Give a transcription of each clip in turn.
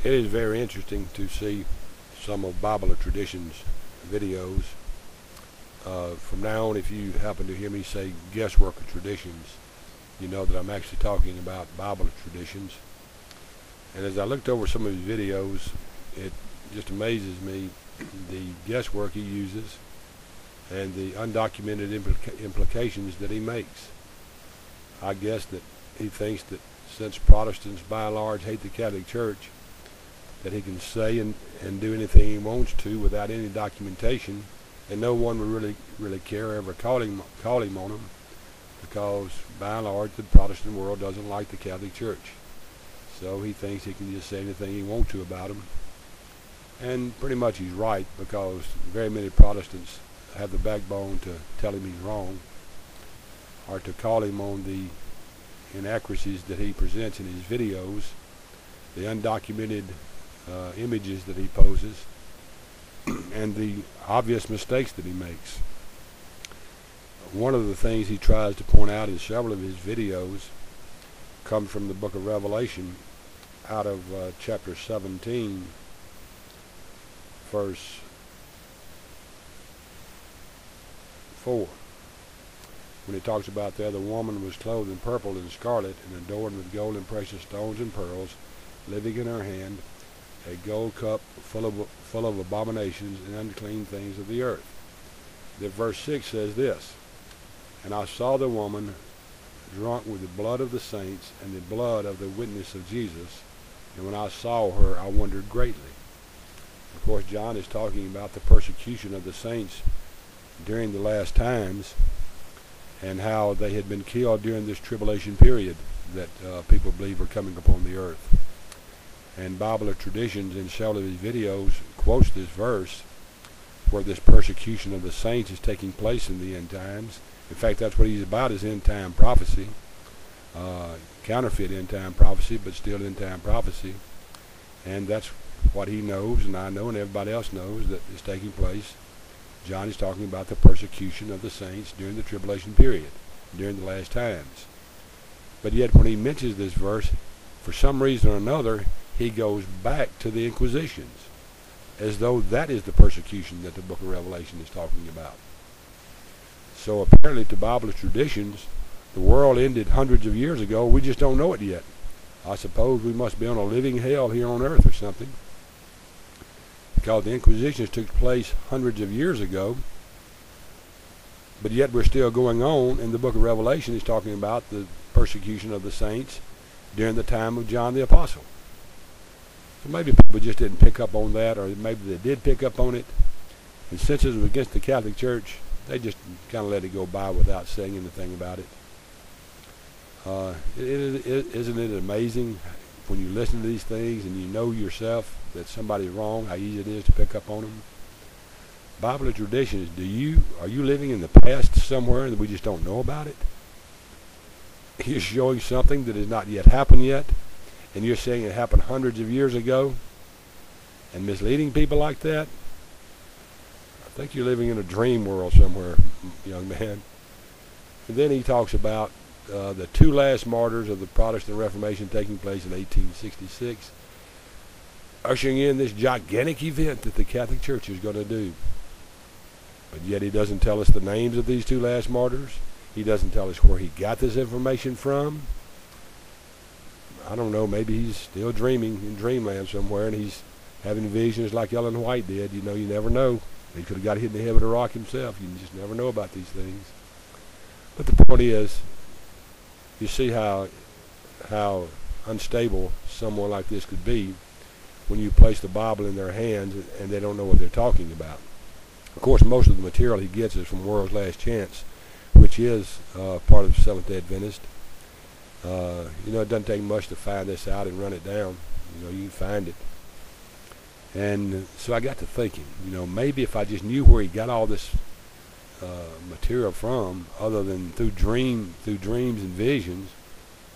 It is very interesting to see some of BibleOrTraditions videos. From now on, if you happen to hear me say guessworkor-traditions, you know that I'm actually talking about BibleOrTraditions. And as I looked over some of his videos, it just amazes me the guesswork he uses and the undocumented implications that he makes. I guess that he thinks that since Protestants by and large hate the Catholic Church, that he can say and do anything he wants to without any documentation, and no one would really care or ever call him on them, because by and large the Protestant world doesn't like the Catholic Church. So he thinks he can just say anything he wants to about them. And pretty much he's right, because very many Protestants have the backbone to tell him he's wrong, or to call him on the inaccuracies that he presents in his videos, the undocumented images that he poses, and the obvious mistakes that he makes. One of the things he tries to point out in several of his videos comes from the book of Revelation, out of chapter 17, verse 4, when he talks about there, the woman was clothed in purple and scarlet and adorned with gold and precious stones and pearls, living in her hand a gold cup full of abominations and unclean things of the earth. The verse 6 says this: "And I saw the woman drunk with the blood of the saints and the blood of the witness of Jesus, and when I saw her I wondered greatly." Of course, John is talking about the persecution of the saints during the last times, and how they had been killed during this tribulation period that people believe are coming upon the earth. And BibleOrTraditions in several of his videos quotes this verse where this persecution of the saints is taking place in the end times. In fact, that's what he's about, is end time prophecy, counterfeit end time prophecy, but still end time prophecy. And that's what he knows, and I know, and everybody else knows, that is taking place. John is talking about the persecution of the saints during the tribulation period, during the last times. But yet when he mentions this verse, for some reason or another, he goes back to the Inquisitions, as though that is the persecution that the book of Revelation is talking about. So apparently to BibleOrTraditions, the world ended hundreds of years ago. We just don't know it yet. I suppose we must be on a living hell here on earth or something, because the Inquisitions took place hundreds of years ago, but yet we're still going on, and the book of Revelation is talking about the persecution of the saints during the time of John the Apostle. So maybe people just didn't pick up on that, or maybe they did pick up on it, and since it was against the Catholic Church, they just kind of let it go by without saying anything about it. Isn't it amazing when you listen to these things and you know yourself that somebody's wrong, how easy it is to pick up on them? BibleOrTraditions, are you living in the past somewhere and we just don't know about it? You're showing something that has not yet happened yet, and you're saying it happened hundreds of years ago, and misleading people like that? I think you're living in a dream world somewhere, young man. And then he talks about the two last martyrs of the Protestant Reformation taking place in 1866, ushering in this gigantic event that the Catholic Church is going to do. But yet he doesn't tell us the names of these two last martyrs. He doesn't tell us where he got this information from. I don't know, maybe he's still dreaming in dreamland somewhere, and he's having visions like Ellen White did. You know, you never know. He could have got hit in the head with a rock himself. You just never know about these things. But the point is, you see how unstable someone like this could be when you place the Bible in their hands and they don't know what they're talking about. Of course, most of the material he gets is from World's Last Chance, which is part of the Seventh-day Adventist. It doesn't take much to find this out and run it down. You can find it. And so I got to thinking, maybe if I just knew where he got all this material from, other than through dreams and visions,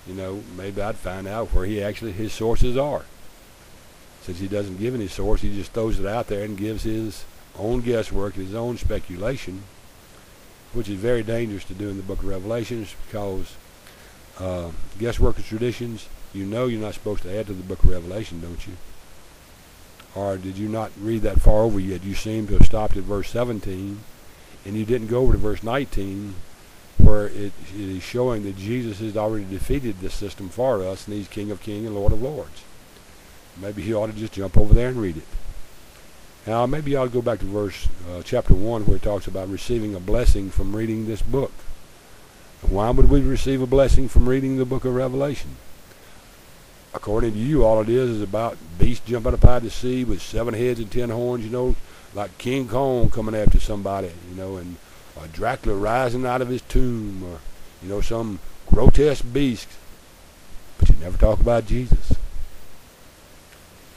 maybe I'd find out where his sources are. Since he doesn't give any source, he just throws it out there and gives his own guesswork, his own speculation, which is very dangerous to do in the book of Revelations, because guessworkor-traditions, you're not supposed to add to the book of Revelation, don't you? Or did you not read that far over yet? You seem to have stopped at verse 17, and you didn't go over to verse 19, where it is showing that Jesus has already defeated this system for us, and he's King of Kings and Lord of Lords. Maybe you ought to just jump over there and read it. Now, maybe you ought to go back to chapter 1, where it talks about receiving a blessing from reading this book. Why would we receive a blessing from reading the book of Revelation? According to you, all it is about beasts jumping up out of the sea with 7 heads and 10 horns, like King Kong coming after somebody, and Dracula rising out of his tomb, or, some grotesque beast. But you never talk about Jesus.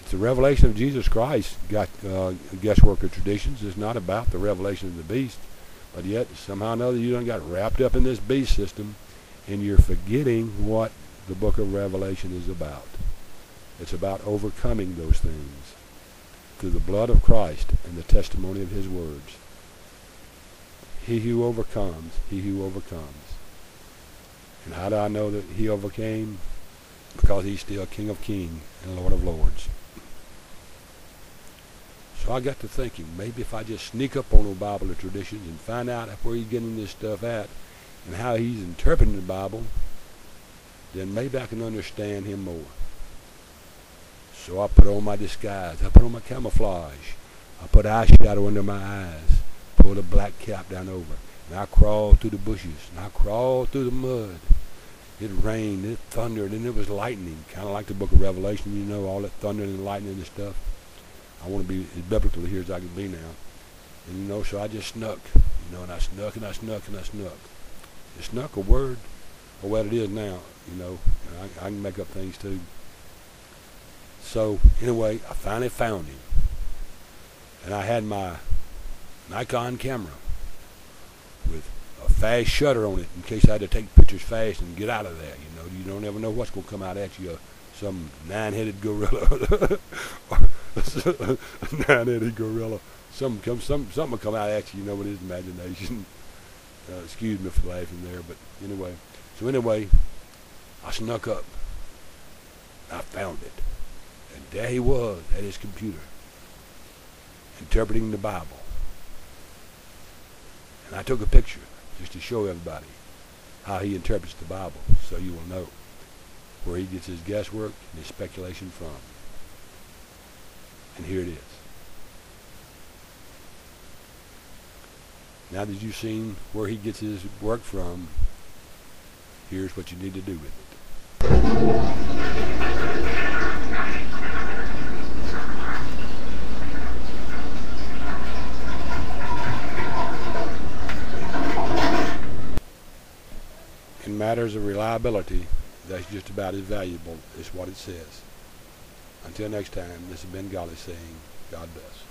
It's the revelation of Jesus Christ got guessworker traditions. It's not about the revelation of the beast. But yet, somehow or another, you done got wrapped up in this beast system, and you're forgetting what the book of Revelation is about. It's about overcoming those things through the blood of Christ and the testimony of his words. He who overcomes, he who overcomes. And how do I know that he overcame? Because he's still King of Kings and Lord of Lords. So I got to thinking, maybe if I just sneak up on old Bible or traditions and find out where he's getting this stuff at and how he's interpreting the Bible, then maybe I can understand him more. So I put on my disguise. I put on my camouflage. I put eyeshadow under my eyes. Pulled a black cap down over. And I crawled through the bushes. And I crawled through the mud. It rained. It thundered. And it was lightning. Kind of like the book of Revelation, all that thunder and lightning and stuff. I want to be as biblical here as I can be now. And, so I just snuck. And I snuck and I snuck and I snuck. Is snuck a word? Or what it is now, and I can make up things too. So, anyway, I finally found him. And I had my Nikon camera with a fast shutter on it in case I had to take pictures fast and get out of there. You don't ever know what's going to come out at you. Some 9-headed gorilla. Or a 9-headed gorilla. Something will come out at you, with his imagination. Excuse me for laughing there, but anyway. So anyway, I snuck up. I found it. And there he was at his computer, interpreting the Bible. And I took a picture just to show everybody how he interprets the Bible, so you will know where he gets his guesswork and his speculation from. And here it is. Now that you've seen where he gets his work from, here's what you need to do with it. In matters of reliability, that's just about as valuable as what it says. Until next time, this has been Golly saying, God bless.